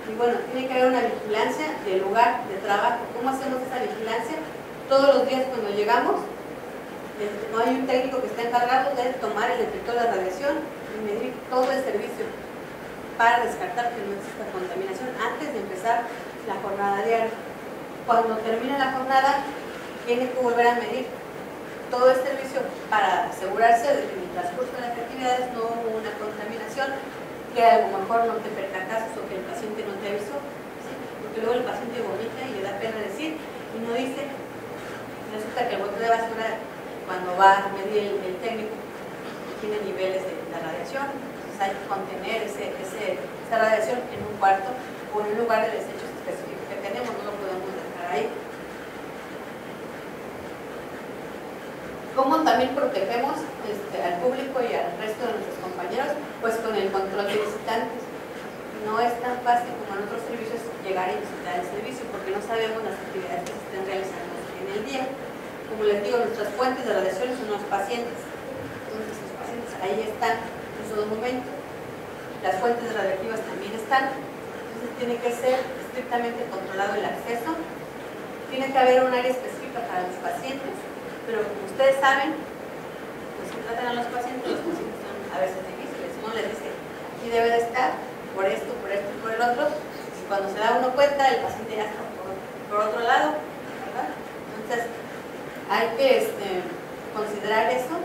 Y bueno, tiene que haber una vigilancia del lugar de trabajo. ¿Cómo hacemos esa vigilancia? Todos los días cuando llegamos, no hay un técnico que esté encargado de tomar el detector de radiación y medir todo el servicio para descartar que no exista contaminación antes de empezar la jornada diaria. Cuando termine la jornada, tiene que volver a medir todo el servicio para asegurarse de que en el transcurso de las actividades no hubo una contaminación, que a lo mejor no te percataste o que el paciente no te avisó, ¿sí? Porque luego el paciente vomita y le da pena decir y no dice. Resulta que el bote de basura, cuando va a medir el técnico, tiene niveles de radiación, entonces hay que contener esa radiación en un cuarto o en un lugar de desechos específico que tenemos, no lo podemos dejar ahí. ¿Cómo también protegemos al público y al resto de nuestros compañeros? Pues con el control de visitantes. No es tan fácil como en otros servicios llegar y visitar el servicio porque no sabemos las actividades que se estén realizando en el día. Como les digo, nuestras fuentes de radiación son los pacientes. Entonces los pacientes ahí están en todo momento. Las fuentes radiactivas también están. Entonces tiene que ser estrictamente controlado el acceso. Tiene que haber un área específica para los pacientes. Pero como ustedes saben, pues si tratan a los pacientes son a veces difíciles. Uno les dice, aquí debe de estar, por esto y por el otro. Y cuando se da uno cuenta, el paciente ya está por otro lado, ¿verdad? Entonces, hay que considerar eso,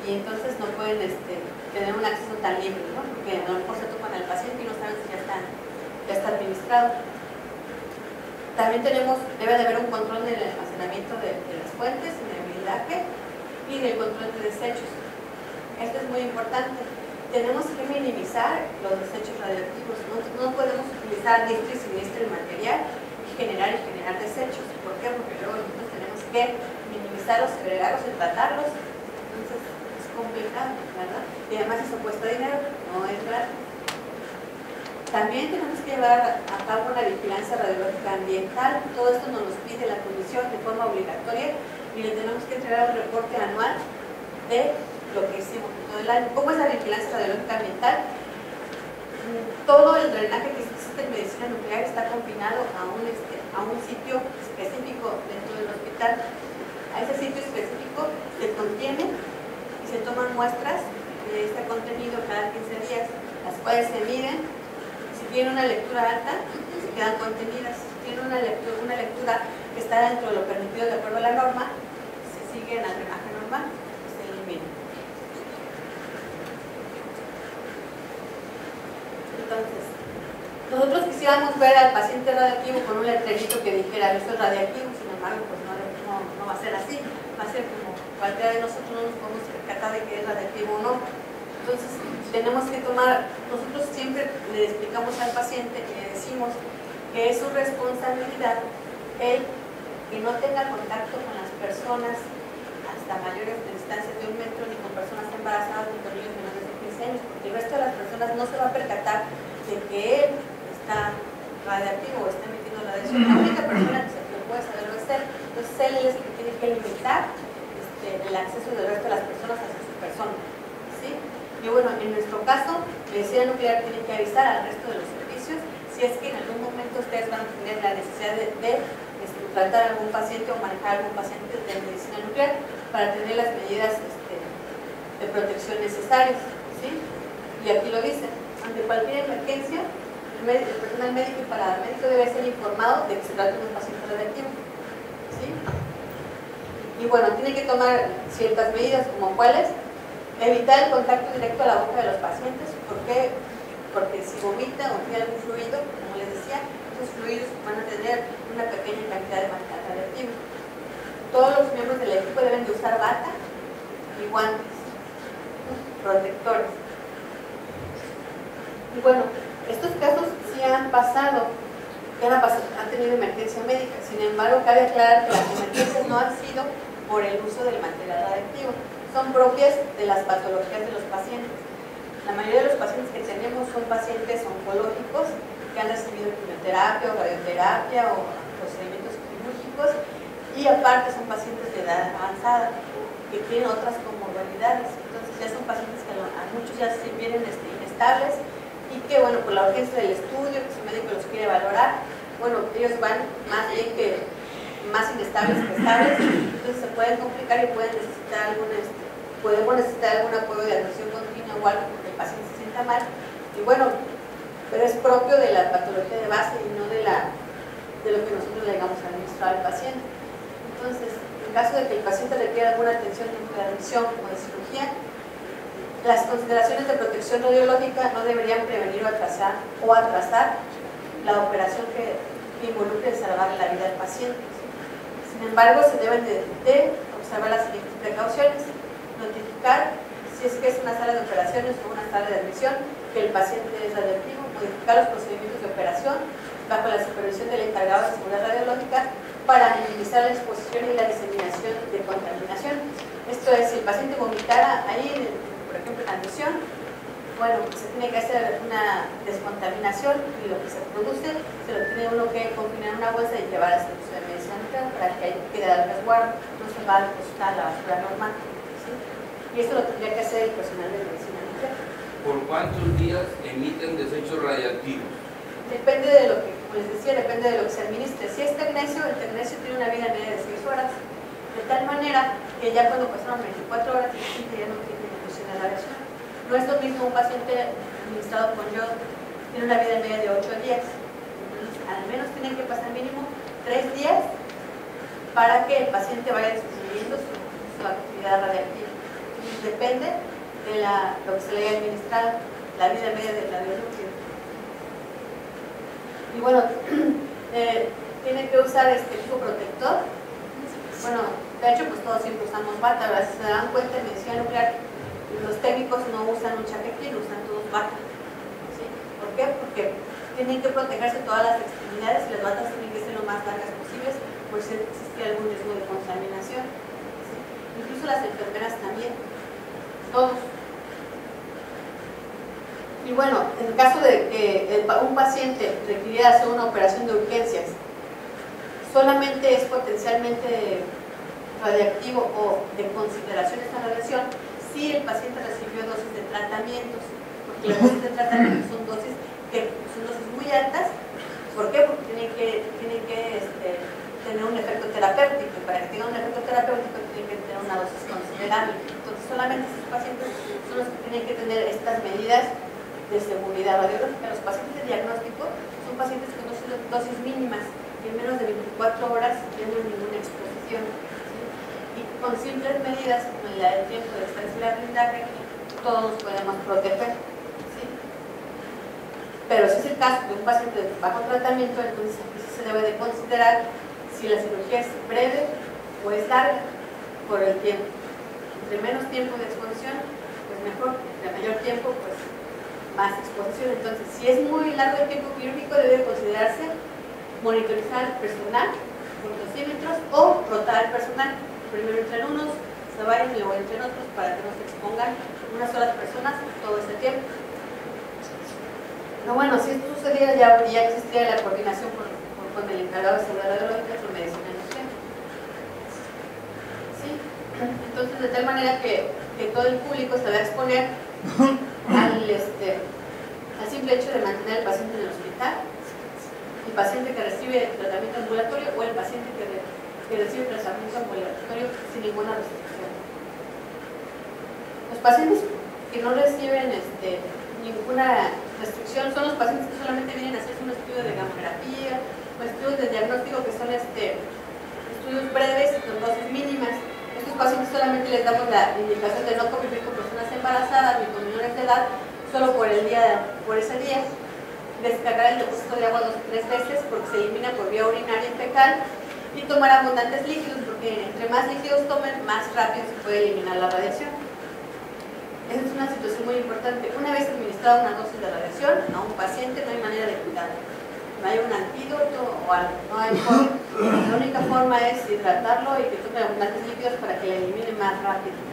y entonces no pueden tener un acceso tan libre, ¿no? Porque a lo mejor se topan al paciente y no saben si ya está administrado. También debe de haber un control del almacenamiento de las fuentes, y del control de desechos. Esto es muy importante. Tenemos que minimizar los desechos radioactivos. No podemos utilizar diestra y siniestra el material y generar desechos. ¿Por qué? Porque luego nosotros tenemos que minimizarlos, segregarlos y tratarlos. Entonces es complicado, ¿verdad? Y además eso cuesta dinero, no es gratis. También tenemos que llevar a cabo una vigilancia radiológica ambiental. Todo esto nos lo pide la Comisión de forma obligatoria, y le tenemos que entregar un reporte anual de lo que hicimos todo el año. ¿Cómo es la vigilancia radiológica ambiental? Todo el drenaje que existe en medicina nuclear está confinado a un sitio específico dentro del hospital. A ese sitio específico se contiene y se toman muestras de este contenido cada 15 días, las cuales se miden. Si tiene una lectura alta, se quedan contenidas. Si tiene una lectura que está dentro de lo permitido de acuerdo a la norma, se sigue en el drenaje normal, se elimina. Entonces, nosotros quisiéramos ver al paciente radioactivo con un letrerito que dijera yo soy radioactivo, sin embargo, pues no va a ser así, va a ser como cualquiera de nosotros no nos podemos percatar de que es radioactivo o no. Entonces, tenemos que tomar, nosotros siempre le explicamos al paciente y le decimos que es su responsabilidad el que no tenga contacto con las personas hasta mayores distancias de 1 metro, ni con personas embarazadas, ni con niños menores de 15 años, porque el resto de las personas no se va a percatar de que él está radiactivo o está emitiendo radiación. La única persona que se puede saberlo es él. Entonces él es el que tiene que limitar el acceso del resto de las personas hacia su persona, ¿sí? Y bueno, en nuestro caso, la medicina nuclear tiene que avisar al resto de los servicios si es que en algún momento ustedes van a tener la necesidad de tratar a algún paciente o manejar a algún paciente de medicina nuclear para tener las medidas de protección necesarias, ¿sí? Y aquí lo dice, ante cualquier emergencia, el personal médico y paramédico debe ser informado de que se trata de un paciente radioactivo, ¿sí? Y bueno, tiene que tomar ciertas medidas, como cuáles: evitar el contacto directo a la boca de los pacientes. ¿Por qué? Porque si vomita o tiene algún fluido, como les decía, esos fluidos van a tener una pequeña cantidad de material radioactivo. Todos los miembros del equipo deben de usar bata y guantes protectores. Y bueno, estos casos sí han pasado, han tenido emergencia médica. Sin embargo, cabe aclarar que las emergencias no han sido por el uso del material radioactivo, son propias de las patologías de los pacientes. La mayoría de los pacientes que tenemos son pacientes oncológicos que han recibido quimioterapia o radioterapia o procedimientos quirúrgicos, y aparte son pacientes de edad avanzada que tienen otras comorbilidades. Entonces ya son pacientes que a muchos ya se vienen inestables y que, bueno, por la urgencia del estudio, que su médico los quiere valorar, bueno, ellos van más bien que más inestables que estables, entonces se pueden complicar y pueden necesitar podemos necesitar algún apoyo de atención continua o algo porque el paciente se sienta mal. Y bueno, pero es propio de la patología de base y no de lo que nosotros le digamos a administrar al paciente. Entonces, en caso de que el paciente requiera alguna atención de admisión o de cirugía, las consideraciones de protección radiológica no deberían prevenir o atrasar la operación que involucre salvar la vida del paciente. Sin embargo, se deben de observar las siguientes precauciones: notificar si es que es una sala de operaciones o una sala de admisión que el paciente es radioactivo, modificar los procedimientos de operación bajo la supervisión del encargado de seguridad radiológica para minimizar la exposición y la diseminación de contaminación. Esto es, si el paciente vomitara ahí, por ejemplo, en la admisión, bueno, se tiene que hacer una descontaminación y lo que se produce se lo tiene uno que confinar en una bolsa y llevar al servicio de medicina nuclear para que ahí quede al resguardo, no se va a depositar a la basura normal, ¿sí? Y esto lo tendría que hacer el personal de medicina nuclear. ¿Por cuántos días emiten desechos radiactivos? Depende de lo que, como les decía, depende de lo que se administre. Si es tecnecio, el tecnecio tiene una vida media de 6 horas, de tal manera que ya cuando pasaron 24 horas el paciente ya no tiene evolución de radiación. No es lo mismo un paciente administrado con yodo, tiene una vida media de 8 días. Entonces, al menos tienen que pasar mínimo 3 días para que el paciente vaya disminuyendo su actividad radiactiva. Entonces, depende de lo que se le haya administrado, la vida media del radionúcleo. Y bueno, tiene que usar este equipo protector. Bueno, de hecho, pues todos siempre usamos bata, ¿verdad? Si se dan cuenta, en medicina nuclear los técnicos no usan un chaquetín, usan todos bata, ¿sí? ¿Por qué? Porque tienen que protegerse todas las extremidades y las batas tienen que ser lo más largas posibles, por si existe algún riesgo de contaminación, ¿sí? Incluso las enfermeras también, todos. Y bueno, en el caso de que un paciente requiriera hacer una operación de urgencias, solamente es potencialmente radiactivo o de consideración esta radiación si el paciente recibió dosis de tratamientos, porque las dosis de tratamientos son dosis muy altas. ¿Por qué? Porque tienen que tener un efecto terapéutico. Para que tenga un efecto terapéutico tiene que tener una una dosis considerable. Entonces solamente estos pacientes son los que tienen que tener estas medidas de seguridad radiológica. Los pacientes de diagnóstico son pacientes que no son dosis mínimas, que en menos de 24 horas tienen ninguna exposición, ¿sí? Y con simples medidas como la del tiempo de estancia y blindaje, todos nos podemos proteger, ¿sí? Pero si es el caso de un paciente bajo tratamiento, entonces aquí sí se debe de considerar si la cirugía es breve o es larga por el tiempo. Entre menos tiempo de exposición, pues mejor. Entre mayor tiempo, pues más exposición. Entonces, si es muy largo el tiempo quirúrgico, debe considerarse monitorizar al personal con dosímetros o rotar al personal. Primero entran unos, se vayan y luego entran otros para que no se expongan unas solas personas todo este tiempo. No, bueno, si esto sucediera ya existiría la coordinación con el encargado de seguridad radiológica con medicina nuclear. ¿Sí? Entonces, de tal manera que todo el público se va a exponer al simple hecho de mantener al paciente en el hospital, el paciente que recibe tratamiento ambulatorio o el paciente que recibe tratamiento ambulatorio sin ninguna restricción. Los pacientes que no reciben ninguna restricción son los pacientes que solamente vienen a hacerse un estudio de gamografía o estudios de diagnóstico que son estudios breves con dosis mínimas. Estos pacientes solamente les damos la indicación de no convivir con personas embarazadas ni con menores de edad solo por ese día. Descargar el depósito de agua 2 o 3 veces porque se elimina por vía urinaria y fecal, y tomar abundantes líquidos porque entre más líquidos tomen, más rápido se puede eliminar la radiación. Esa es una situación muy importante. Una vez administrada una dosis de radiación a un paciente, no hay manera de cuidarlo. No hay un antídoto o algo, no hay forma. La única forma es hidratarlo y que tome abundantes líquidos para que la elimine más rápido.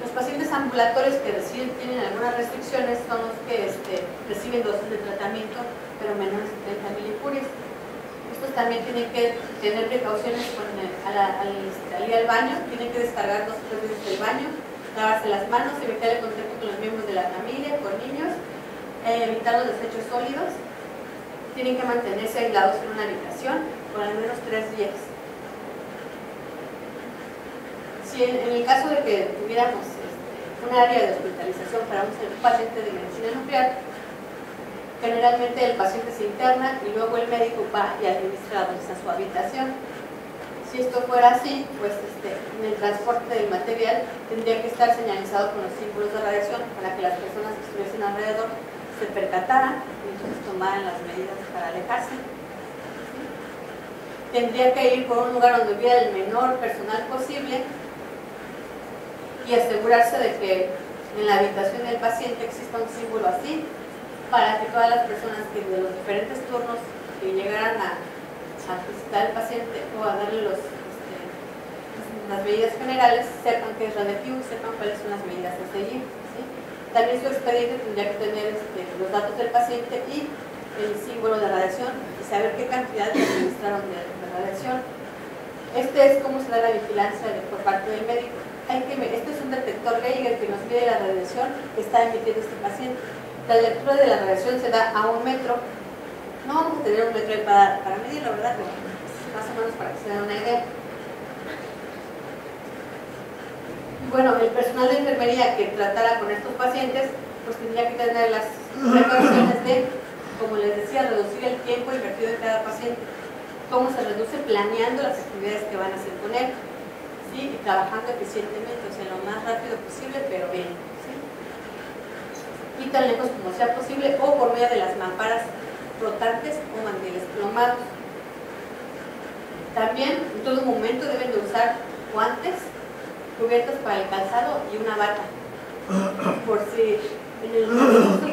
Los pacientes ambulatorios que tienen algunas restricciones son los que reciben dosis de tratamiento, pero menores de 30 milipurias. Estos también tienen que tener precauciones al ir al baño, tienen que descargar 2 o 3 veces el baño, lavarse las manos, evitar el contacto con los miembros de la familia, con niños, evitar los desechos sólidos, tienen que mantenerse aislados en una habitación por al menos 3 días. Si en el caso de que tuviéramos un área de hospitalización para un paciente de medicina nuclear, generalmente el paciente se interna y luego el médico va y administra a su habitación. Si esto fuera así, pues en el transporte del material tendría que estar señalizado con los símbolos de radiación para que las personas que estuviesen alrededor se percataran y entonces tomaran las medidas para alejarse. ¿Sí? Tendría que ir por un lugar donde hubiera el menor personal posible y asegurarse de que en la habitación del paciente exista un símbolo así, para que todas las personas que de los diferentes turnos que llegaran a visitar al paciente o a darle las medidas generales sepan que es radioactivo y sepan cuáles son las medidas a seguir, ¿sí? También su expediente tendría que tener los datos del paciente y el símbolo de radiación y saber qué cantidad le administraron de radiación. Es cómo se da la vigilancia por parte del médico. Este es un detector Geiger que nos mide la radiación que está emitiendo este paciente. La lectura de la radiación se da a 1 metro. No vamos a tener un metro para medirlo, ¿verdad? Pero más o menos para que se den una idea. Y bueno, el personal de enfermería que tratara con estos pacientes, pues tendría que tener las precauciones de, como les decía, reducir el tiempo invertido en cada paciente. Cómo se reduce planeando las actividades que van a hacer con él, ¿sí? Y trabajando eficientemente, o sea, lo más rápido posible, pero bien. Y tan lejos como sea posible o por medio de las mamparas rotantes o mandiles plomados. También en todo momento deben de usar guantes, cubiertos para el calzado y una bata, por si en el momento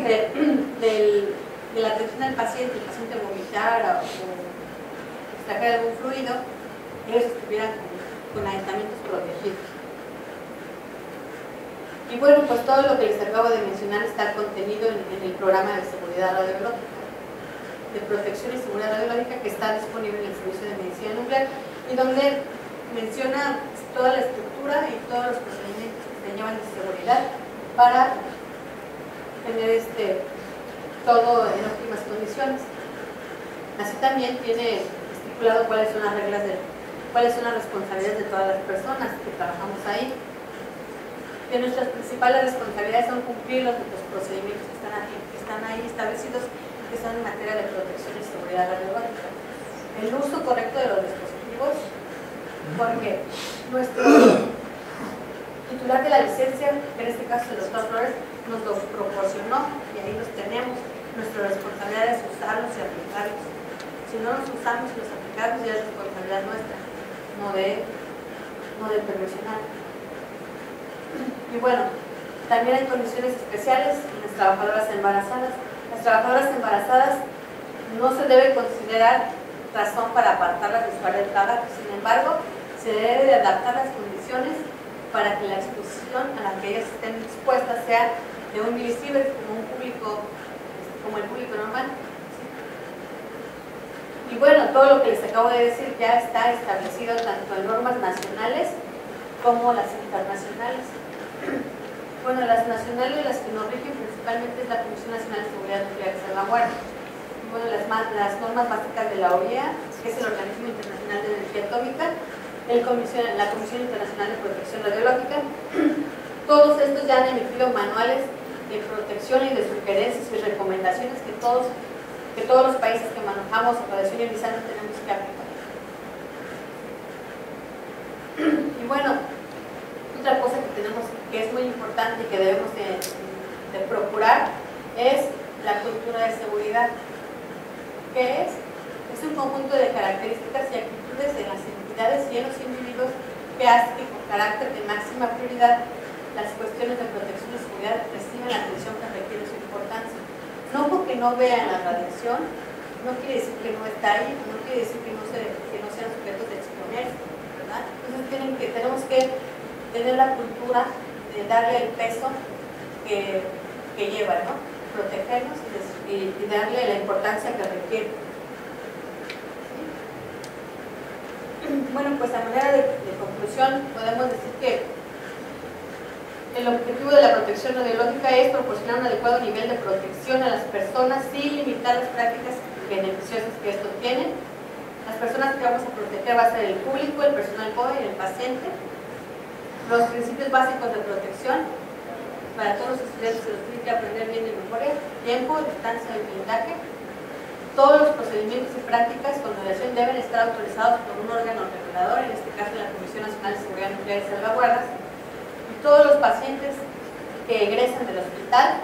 de la atención del paciente, el paciente vomitara o extrajera algún fluido, ellos estuvieran con aditamentos protegidos. Y bueno, pues todo lo que les acabo de mencionar está contenido en el programa de seguridad radiológica, de protección y seguridad radiológica que está disponible en el Servicio de Medicina Nuclear y donde menciona toda la estructura y todos los procedimientos que se llevan de seguridad para tener todo en óptimas condiciones. Así también tiene estipulado cuáles son las reglas cuáles son las responsabilidades de todas las personas que trabajamos ahí. Que nuestras principales responsabilidades son cumplir los procedimientos que están ahí establecidos, que son en materia de protección y seguridad radiológica. El uso correcto de los dispositivos, porque nuestro titular de la licencia, que en este caso el doctor Flores, nos los proporcionó y ahí los tenemos. Nuestra responsabilidad es usarlos y aplicarlos. Si no los usamos y los aplicamos, ya es responsabilidad nuestra, no del profesional. Y bueno, también hay condiciones especiales en las trabajadoras embarazadas. Las trabajadoras embarazadas no se debe considerar razón para apartarlas de su área de trabajo. Sin embargo, se debe de adaptar las condiciones para que la exposición a la que ellas estén expuestas sea de un milisievert como el público normal. Y bueno, todo lo que les acabo de decir ya está establecido tanto en normas nacionales como las internacionales. Bueno, las nacionales, las que nos rigen principalmente es la Comisión Nacional de Seguridad Nuclear y Salvaguarda. Bueno, las normas básicas de la OEA, que es el Organismo Internacional de Energía Atómica, la Comisión Internacional de Protección Radiológica. Todos estos ya han emitido manuales de protección y de sugerencias y recomendaciones que todos los países que manejamos radiación ionizante tenemos que aplicar. Y bueno, otra cosa que es muy importante y que debemos de procurar es la cultura de seguridad. ¿Qué es? Es un conjunto de características y actitudes en las entidades y en los individuos que hacen que con carácter de máxima prioridad las cuestiones de protección y seguridad reciban la atención que requiere su importancia. No porque no vean la radiación, no quiere decir que no está ahí, no quiere decir que no sean sujetos de exponerse, ¿verdad? Entonces tenemos que tener la cultura de darle el peso que lleva, ¿no? Protegernos y darle la importancia que requiere. Bueno, pues a manera de conclusión podemos decir que el objetivo de la protección radiológica es proporcionar un adecuado nivel de protección a las personas sin limitar las prácticas beneficiosas que esto tiene. Las personas que vamos a proteger va a ser el público, el personal joven y el paciente. Los principios básicos de protección para todos los estudiantes se los tienen que aprender bien de memoria: tiempo, distancia y blindaje. Todos los procedimientos y prácticas con radiación deben estar autorizados por un órgano regulador, en este caso la Comisión Nacional de Seguridad Nuclear y Salvaguardas. Y todos los pacientes que egresan del hospital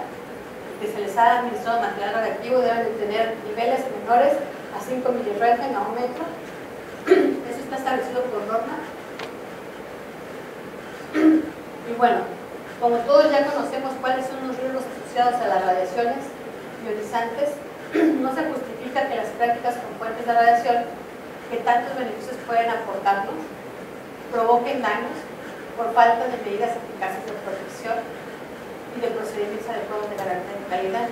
que se les ha administrado material radiactivo deben de tener niveles menores a 5 milirroentgen a 1 metro. Eso está establecido por norma. Y bueno, como todos ya conocemos cuáles son los riesgos asociados a las radiaciones ionizantes, no se justifica que las prácticas con fuentes de radiación que tantos beneficios pueden aportarnos provoquen daños por falta de medidas eficaces de protección y de procedimientos adecuados de garantía de calidad.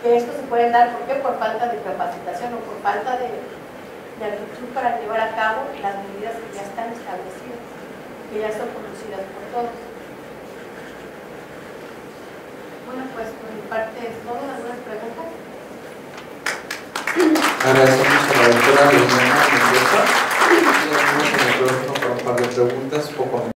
Que esto se puede dar, ¿por qué? Por falta de capacitación o por falta de actitud para llevar a cabo las medidas que ya están establecidas, que ya son conocidas por todos. Bueno, pues por mi parte es todo. ¿Algunas preguntas? Agradecemos a la doctora Liliana Mendoza. Tenemos en el próximo para un par de preguntas o comentarios.